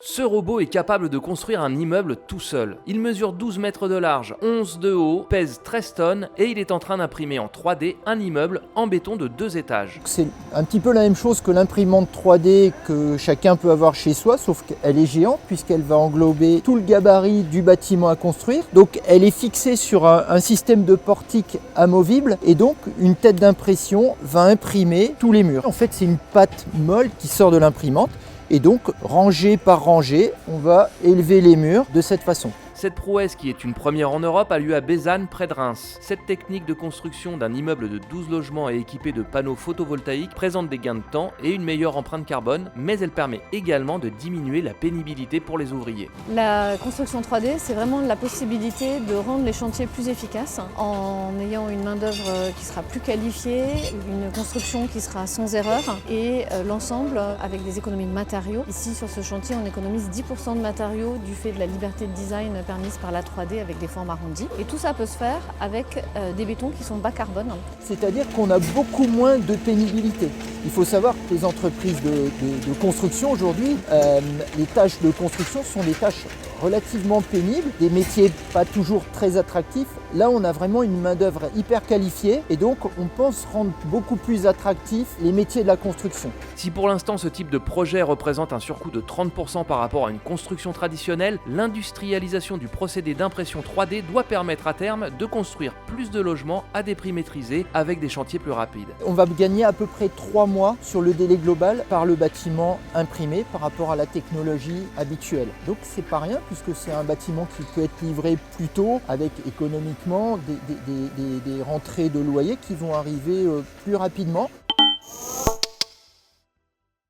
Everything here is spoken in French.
Ce robot est capable de construire un immeuble tout seul. Il mesure 12 mètres de large, 11 de haut, pèse 13 tonnes et il est en train d'imprimer en 3D un immeuble en béton de 2 étages. C'est un petit peu la même chose que l'imprimante 3D que chacun peut avoir chez soi, sauf qu'elle est géante puisqu'elle va englober tout le gabarit du bâtiment à construire. Donc elle est fixée sur un système de portique amovible et donc une tête d'impression va imprimer tous les murs. En fait, c'est une pâte molle qui sort de l'imprimante. Et donc, rangée par rangée, on va élever les murs de cette façon. Cette prouesse, qui est une première en Europe, a lieu à Bézanne, près de Reims. Cette technique de construction d'un immeuble de 12 logements et équipé de panneaux photovoltaïques présente des gains de temps et une meilleure empreinte carbone, mais elle permet également de diminuer la pénibilité pour les ouvriers. La construction 3D, c'est vraiment la possibilité de rendre les chantiers plus efficaces en ayant une main-d'œuvre qui sera plus qualifiée, une construction qui sera sans erreur et l'ensemble avec des économies de matériaux. Ici, sur ce chantier, on économise 10% de matériaux du fait de la liberté de design permise par la 3D avec des formes arrondies. Et tout ça peut se faire avec des bétons qui sont bas carbone. C'est-à-dire qu'on a beaucoup moins de pénibilité. Il faut savoir que les entreprises de construction aujourd'hui, les tâches de construction sont des tâches relativement pénibles, des métiers pas toujours très attractifs. Là, on a vraiment une main-d'œuvre hyper qualifiée et donc on pense rendre beaucoup plus attractifs les métiers de la construction. Si pour l'instant ce type de projet représente un surcoût de 30% par rapport à une construction traditionnelle, l'industrialisation du procédé d'impression 3D doit permettre à terme de construire plus de logements à des prix maîtrisés avec des chantiers plus rapides. On va gagner à peu près 3 mois sur le délai global par le bâtiment imprimé par rapport à la technologie habituelle. Donc c'est pas rien puisque c'est un bâtiment qui peut être livré plus tôt avec économiquement des rentrées de loyer qui vont arriver plus rapidement.